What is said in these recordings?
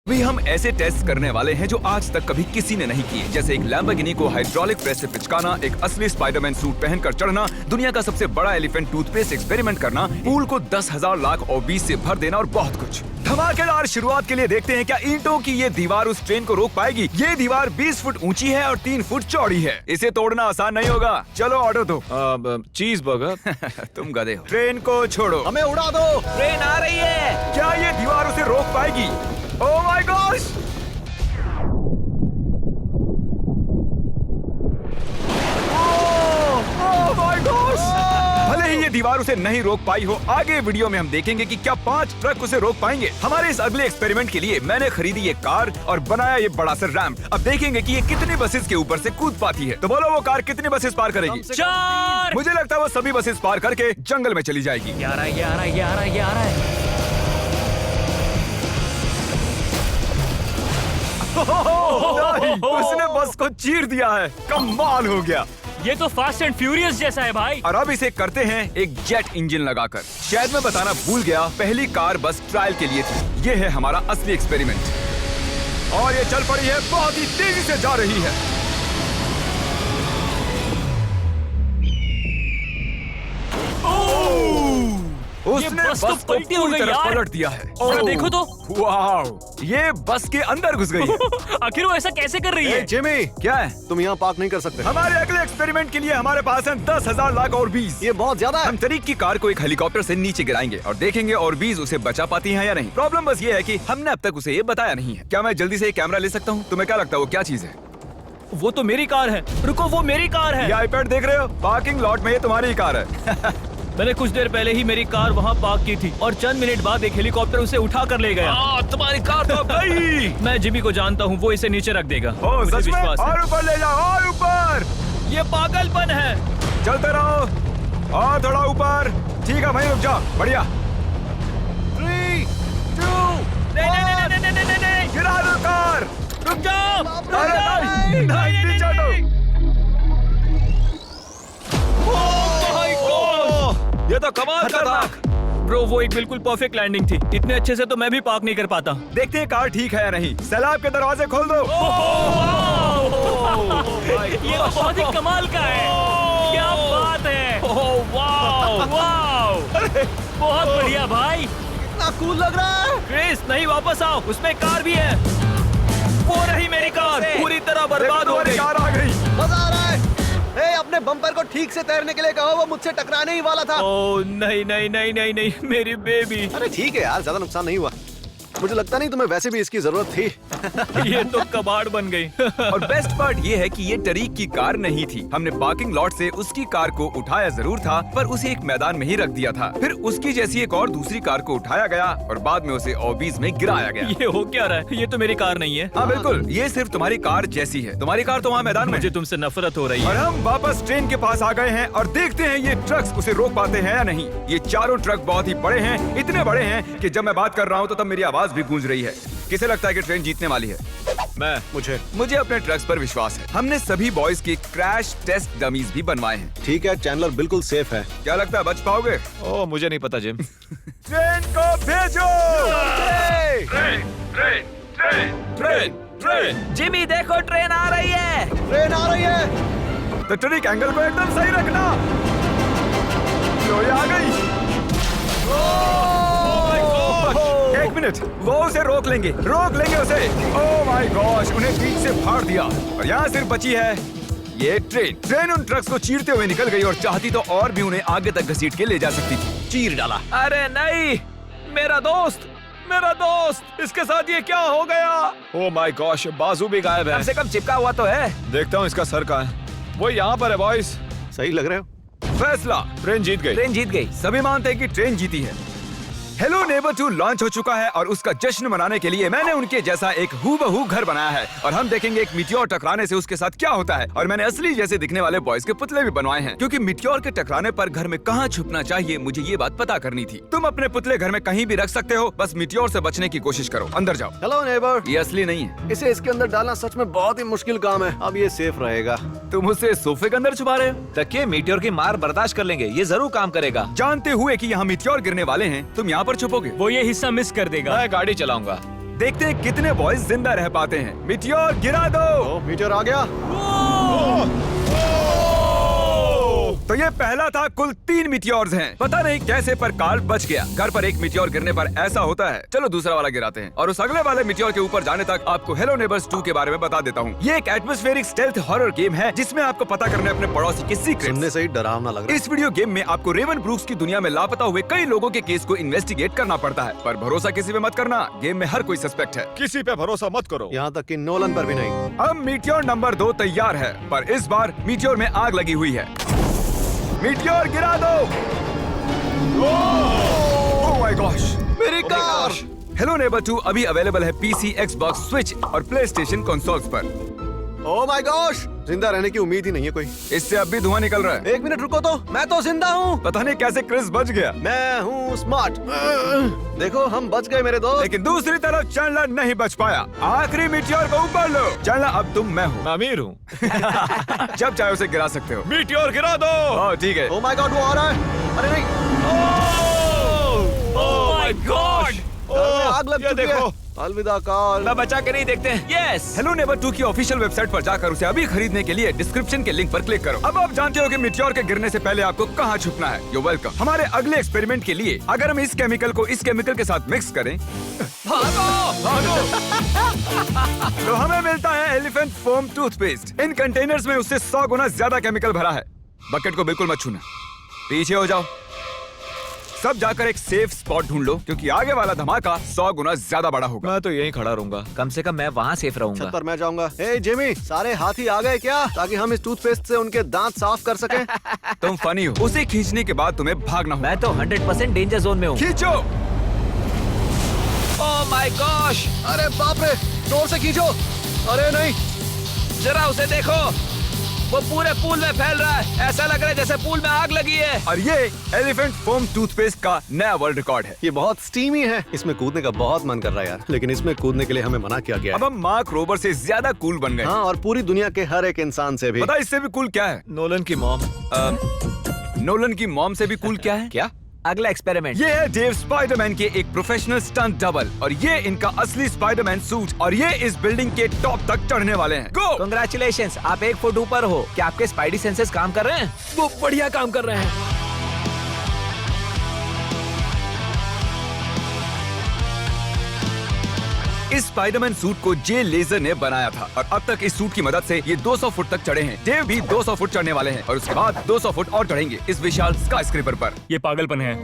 भी हम ऐसे टेस्ट करने वाले हैं जो आज तक कभी किसी ने नहीं किए, जैसे एक लैम्बोर्गिनी को हाइड्रोलिक प्रेस से पिचकाना, एक असली स्पाइडरमैन सूट पहनकर चढ़ना, दुनिया का सबसे बड़ा एलिफेंट टूथपेस्ट एक्सपेरिमेंट करना, पूल को 10,000 लाख ऑबीज से भर देना और बहुत कुछ। धमाकेदार शुरुआत के लिए देखते हैं क्या ईंटों की ये दीवार उस ट्रेन को रोक पाएगी। ये दीवार 20 फुट ऊंची है और 3 फुट चौड़ी है। इसे तोड़ना आसान नहीं होगा। चलो ऑर्डर दो। चीज बर्गर। तुम गधे हो। ट्रेन को छोड़ो, हमें उड़ा दो। ट्रेन आ रही है। क्या ये दीवार उसे रोक पाएगी? ओह my gosh! Oh my gosh! भले ही ये दीवार उसे नहीं रोक पाई हो, आगे वीडियो में हम देखेंगे कि क्या 5 ट्रक उसे रोक पाएंगे। हमारे इस अगले एक्सपेरिमेंट के लिए मैंने खरीदी ये कार और बनाया ये बड़ा सा रैंप। अब देखेंगे कि ये कितनी बसेस के ऊपर से कूद पाती है। तो बोलो वो कार कितनी बसेस पार करेगी? 4। मुझे लगता है वो सभी बसेस पार करके जंगल में चली जाएगी। ये आ रहा है, ये आ रहा है, ये आ रहा है, ये आ रहा है। उसने बस को चीर दिया है। कमाल हो गया। ये तो फास्ट एंड फ्यूरियस जैसा है भाई। और अब इसे करते हैं एक जेट इंजन लगाकर। शायद मैं बताना भूल गया, पहली कार बस ट्रायल के लिए थी। ये है हमारा असली एक्सपेरिमेंट और ये चल पड़ी है, बहुत ही तेजी से जा रही है। उसने बस तो बस को पलटी हो पूरी गई तरह यार। पलट दिया है। जरा देखो तो। वाह, ये बस के अंदर घुस गई है। आखिर वो ऐसा कैसे कर रही है? जिमी, क्या है? तुम यहाँ पार्क नहीं कर सकते। हमारे अगले एक्सपेरिमेंट के लिए हमारे पास है 10,000 लाख और 20। ये बहुत ज्यादा है। हम तरीक की कार को एक हेलीकॉप्टर से नीचे गिराएंगे और देखेंगे और 20 उसे बचा पाती हैं या नहीं। प्रॉब्लम बस ये है कि हमने अब तक उसे ये बताया नहीं है। क्या मैं जल्दी से ये कैमरा ले सकता हूँ? तुम्हें क्या लगता है वो क्या चीज है? वो तो मेरी कार है। रुको, वो मेरी कार है। ये आईपैड देख रहे हो? पार्किंग लॉट में ये तुम्हारी कार है। मैंने कुछ देर पहले ही मेरी कार वहाँ पार्क की थी और चंद मिनट बाद एक हेलीकॉप्टर उसे उठा कर ले गया। तुम्हारी कार तो गई। मैं जिमी को जानता हूँ, वो इसे नीचे रख देगा। ओ, मुझे सच में? विश्वास है। और ऊपर ले जाओ, और ऊपर। ये पागलपन है। चलते रहो और थोड़ा ऊपर। ठीक है भाई, रुक जाओ। बढ़िया। 3, 2, नहीं, गिरा दो कार। रुक जाओ। अरे नहीं, नीचे हटो। ये तो कमाल का था। ब्रो, वो एक बिल्कुल परफेक्ट लैंडिंग थी। इतने अच्छे से तो मैं भी पार्क नहीं कर पाता। देखते हैं कार ठीक है या नहीं। सैलाब के दरवाजे खोल दो। ये तो बहुत ही कमाल का है। क्या बात है। Wow, wow. बहुत बढ़िया भाई। इतना कूल लग रहा है। क्रिस, नहीं, वापस आओ। उसमें कार भी है। वो रही मेरी कार, पूरी तरह बर्बाद हो गई। कार आ गई। मजा आ रहा है। अपने बम्पर को ठीक से तैरने के लिए कहो, वो मुझसे टकराने ही वाला था। ओह नहीं नहीं नहीं नहीं नहीं, मेरी बेबी। अरे ठीक है यार, ज्यादा नुकसान नहीं हुआ। मुझे लगता नहीं तुम्हें वैसे भी इसकी जरूरत थी। ये तो कबाड़ बन गई। और बेस्ट पार्ट ये है कि ये टरीक की कार नहीं थी। हमने पार्किंग लॉट से उसकी कार को उठाया जरूर था, पर उसे एक मैदान में ही रख दिया था। फिर उसकी जैसी एक और दूसरी कार को उठाया गया और बाद में उसे ऑबीज में गिराया गया। ये हो क्या रहा है? ये तो मेरी कार नहीं है। हाँ बिल्कुल, ये सिर्फ तुम्हारी कार जैसी है। तुम्हारी कार तो वहाँ मैदान में। मुझे तुमसे नफरत हो रही और है। हम वापस ट्रेन के पास आ गए हैं और देखते हैं ये ट्रक्स उसे रोक पाते हैं या नहीं। ये चारों ट्रक बहुत ही बड़े हैं, इतने बड़े हैं कि जब मैं बात कर रहा हूँ तो तब मेरी आवाज भी गूंज रही है। किसे लगता है कि ट्रेन जीतने वाली है? मुझे अपने ट्रक्स पर विश्वास है। हमने सभी बॉयज के क्रैश टेस्ट डमीज भी बनवाए हैं। ठीक है, चैंडलर बिल्कुल सेफ है। क्या लगता है बच पाओगे? ओह, मुझे नहीं पता जिम। ट्रेन को भेजो। ट्रेन। जिमी देखो, ट्रेन आ रही है। ट्रेन आ रही है। तो ट्रिक एंगल को एकदम सही रखना। लो, ये आ गई। एक मिनट, वो उसे रोक लेंगे उसे। ओह माय गॉश, उन्हें बीच से फाड़ दिया और यहाँ सिर्फ बची है ये ट्रेन उन ट्रक्स को चीरते हुए निकल गई और चाहती तो और भी उन्हें आगे तक घसीट के ले जा सकती थी। चीर डाला। अरे नहीं, मेरा दोस्त, इसके साथ ये क्या हो गया? ओह माय गॉश, बाजू भी गायब है। कम से कम चिपका हुआ तो है। देखता हूँ इसका सर कहाँ है। वो यहाँ पर है बॉयज। सही लग रहे हो। फैसला, ट्रेन जीत गई। ट्रेन जीत गई। सभी मानते हैं कि ट्रेन जीती है। हेलो नेबर 2 लॉन्च हो चुका है और उसका जश्न मनाने के लिए मैंने उनके जैसा एक हूबहू घर बनाया है और हम देखेंगे एक मिट्योर टकराने से उसके साथ क्या होता है। और मैंने असली जैसे दिखने वाले बॉयज के पुतले भी बनवाए हैं, क्योंकि मिट्योर के टकराने पर घर में कहाँ छुपना चाहिए मुझे ये बात पता करनी थी। तुम अपने पुतले घर में कहीं भी रख सकते हो, बस मिट्योर से बचने की कोशिश करो। अंदर जाओ। Hello neighbour. ये असली नहीं है। इसे इसके अंदर डालना सच में बहुत ही मुश्किल काम है। अब ये सेफ रहेगा। तुम उसे सोफे के अंदर छुपा रहे हो? तकिए मीटियोर की मार बर्दाश्त कर लेंगे, ये जरूर काम करेगा। जानते हुए कि यहाँ मिट्योर गिरने वाले हैं, तुम यहाँ पर छुपोगे? वो ये हिस्सा मिस कर देगा। मैं गाड़ी चलाऊंगा। देखते हैं कितने बॉयज जिंदा रह पाते हैं। मिटियोर गिरा दो। ओ मीटियोर आ गया। तो ये पहला था, कुल 3 मिटियोर्स हैं। पता नहीं कैसे पर कार्ल बच गया। घर पर एक मिटियोर गिरने पर ऐसा होता है। चलो दूसरा वाला गिराते हैं और उस अगले वाले मिटियोर के ऊपर जाने तक आपको हेलो नेबर्स 2 के बारे में बता देता हूँ। ये एक एटमॉस्फेरिक स्टेल्थ हॉरर गेम है जिसमें आपको पता करना है अपने पड़ोसी के सीक्रेट्स। सुनने से ही डरावना लग रहा है। इस वीडियो गेम में आपको रेवन ब्रूक्स की दुनिया में लापता हुए कई लोगों के केस को इन्वेस्टिगेट करना पड़ता है, पर भरोसा किसी पे मत करना। गेम में हर कोई सस्पेक्ट है। किसी पे भरोसा मत करो। यहाँ तक कि नोलन पर भी नहीं। अब मीटियोर नंबर 2 तैयार है, पर इस बार मीटियोर में आग लगी हुई है। मीटियोर गिरा दो। ओह माय गॉश, मेरी कार। हेलो नेबर 2 अभी अवेलेबल है पीसी, एक्सबॉक्स, स्विच और प्ले स्टेशन कंसोल्स पर। ओह माय गॉश, जिंदा रहने की उम्मीद ही नहीं है कोई। इससे अब भी धुआं निकल रहा है। 1 मिनट रुको तो, मैं तो जिंदा हूँ। पता नहीं कैसे क्रिस बच गया, मैं हूँ स्मार्ट। देखो हम बच गए मेरे दोस्त। लेकिन दूसरी तरफ चैंडलर नहीं बच पाया। आखिरी मीटियोर को ऊपर लो। चैंडलर अब तुम मैं हूँ। मैं अमीर हूँ। जब चाहे उसे गिरा सकते हो। मीटियोर गिरा दो। ओह ठीक है। ओह माय गॉड, वो आ रहा है। अरे नहीं, ओह माय गॉड। घर में आग लग ये चुकी है। देखो। अलविदा कार। मैं बचा के नहीं देखते हैं। यस। हेलो नेबर 2 की ऑफिशियल वेबसाइट पर जाकर उसे अभी खरीदने के लिए डिस्क्रिप्शन के लिंक पर क्लिक करो। अब आप जानते हो कि मिटियोर के गिरने से पहले आपको कहाँ छुपना है। You welcome. हमारे अगले एक्सपेरिमेंट के लिए अगर हम इस केमिकल को इस केमिकल के साथ मिक्स करें तो हमें मिलता है एलिफेंट फोम टूथपेस्ट। इन कंटेनर्स में उससे 100 गुना ज्यादा केमिकल भरा है। बकेट को बिल्कुल मत छूना, पीछे हो जाओ। सब जाकर एक सेफ स्पॉट ढूंढ लो, क्योंकि आगे वाला धमाका 100 गुना ज्यादा बड़ा होगा। मैं तो यहीं खड़ा रहूंगा। कम से कम मैं वहाँ सेफ छत रहूंगा। पर मैं जाऊंगा। ए जिमी, सारे हाथी आ गए क्या, ताकि हम इस टूथपेस्ट से उनके दांत साफ कर सकें? तुम फनी हो। उसे खींचने के बाद तुम्हें भागना होगा। मैं तो 100% डेंजर जोन में हूँ। खींचो। ओह माय गॉश, अरे बाप रे, जोर से खींचो। अरे नहीं, जरा उसे देखो, वो पूरे पूल में फैल रहा है। ऐसा लग रहा है जैसे पूल में आग लगी है। और ये एलिफेंट फोम टूथपेस्ट का नया वर्ल्ड रिकॉर्ड है। ये बहुत स्टीमी है। इसमें कूदने का बहुत मन कर रहा है यार, लेकिन इसमें कूदने के लिए हमें मना किया गया अब है। हम मार्क रोबर से ज्यादा कूल बन गए। हाँ, और पूरी दुनिया के हर एक इंसान से भी। पता है इससे भी कूल क्या है? नोलन की मॉम। नोलन की मॉम से भी कूल क्या है? क्या? अगला एक्सपेरिमेंट। ये है डेव स्पाइडरमैन के एक प्रोफेशनल स्टंट डबल, और ये इनका असली स्पाइडरमैन सूट, और ये इस बिल्डिंग के टॉप तक चढ़ने वाले हैं। गो! कांग्रेचुलेशंस, आप 1 फुट ऊपर हो। क्या आपके स्पाइडी सेंसेस काम कर रहे हैं? वो बढ़िया काम कर रहे हैं। इस स्पाइडरमैन सूट को जे लेजर ने बनाया था, और अब तक इस सूट की मदद से ये 200 फुट तक चढ़े हैं। डेव भी 200 फुट चढ़ने वाले हैं, और उसके बाद 200 फुट और चढ़ेंगे इस विशाल स्काईस्क्रेपर पर। ये पागलपन है।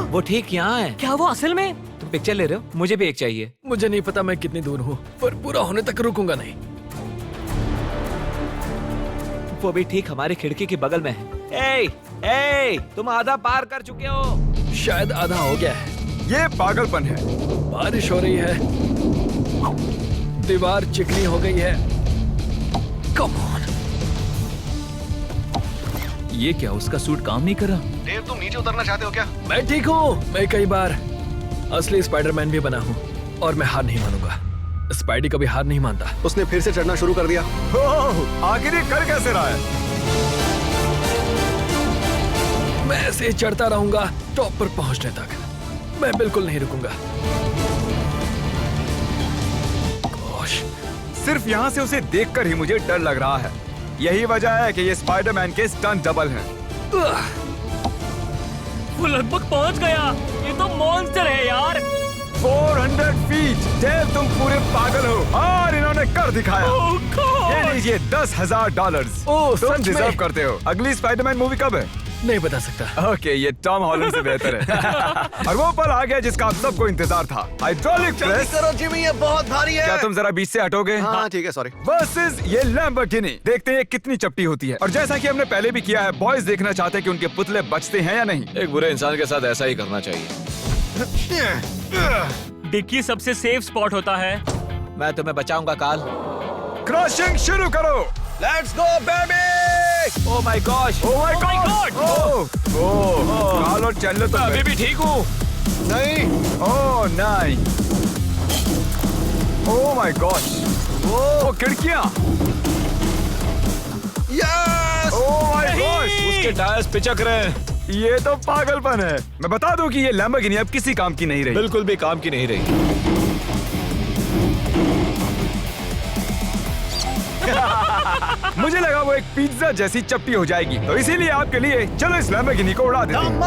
वो ठीक यहाँ है। क्या वो असल में? तुम पिक्चर ले रहे हो? मुझे भी एक चाहिए। मुझे नहीं पता मैं कितनी दूर हूँ, पर पूरा होने तक रुकूंगा नहीं। वो भी ठीक हमारी खिड़की के बगल में है। ए, तुम आधा पार कर चुके हो। शायद आधा हो गया है। ये पागलपन है। बारिश हो रही है, दीवार चिकनी हो गई है। Come on. ये क्या, उसका सूट काम नहीं कर रहा? डेव, तुम नीचे उतरना चाहते हो क्या? मैं ठीक हूँ। मैं कई बार असली स्पाइडरमैन भी बना हूँ, और मैं हार नहीं मानूंगा। स्पाइडी कभी हार नहीं मानता। उसने फिर से चढ़ना शुरू कर दिया। ओह, आखिर ये कर कैसे रहा है? मैं ऐसे ही चढ़ता रहूंगा टॉप पर पहुंचने तक। मैं बिल्कुल नहीं रुकूंगा। गोश, सिर्फ यहाँ से उसे देखकर ही मुझे डर लग रहा है। यही वजह है कि ये स्पाइडरमैन के स्टंट डबल हैं। वो लगभग पहुंच गया। ये तो मॉन्स्टर है यार। 400 फीट। डेव, तुम पूरे पागल हो, और इन्होंने कर दिखाया। Oh God! ये लीजिए $10,000। ओह, तुम सच में? डिजर्व करते हो। अगली स्पाइडरमैन मूवी कब है? नहीं बता सकता। ओके, ये टॉम हॉलैंड से बेहतर है। और वो पल आ गया जिसका आप सबको इंतजार था। Hydraulic press. करो जिमी, ये बहुत भारी है। क्या तुम जरा बीच से हटोगे? हाँ ठीक है, सॉरी। वर्सेस ये लैम्बोर्गिनी। देखते हैं कितनी चपटी होती है। और जैसा कि हमने पहले भी किया है, बॉयज देखना चाहते हैं कि उनके पुतले बचते हैं या नहीं। एक बुरे इंसान के साथ ऐसा ही करना चाहिए। डिक्की सबसे सेफ स्पॉट होता है। मैं तुम्हें बचाऊंगा काल। क्रशिंग शुरू करो। Let's go baby. Oh my gosh, oh my my God. God! Oh, Carl और चैंडलर तो अभी भी ठीक हूँ। नहीं, ओह नहीं। ओह माय गॉश। ओह, खिड़कियां। यस। Oh my gosh. उसके टायर्स पिचक रहे हैं। ये तो पागलपन है। मैं बता दूं कि ये लैम्बोर्गिनी अब किसी काम की नहीं रही। बिल्कुल भी काम की नहीं रही। मुझे लगा वो एक पिज्जा जैसी चपटी हो जाएगी, तो इसीलिए आपके लिए चलो इस लैम्बोर्गिनी को उड़ा देते हैं।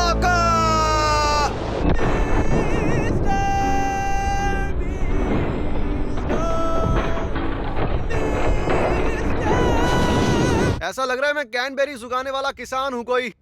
ऐसा लग रहा है मैं कैनबेरी सुखाने वाला किसान हूँ कोई।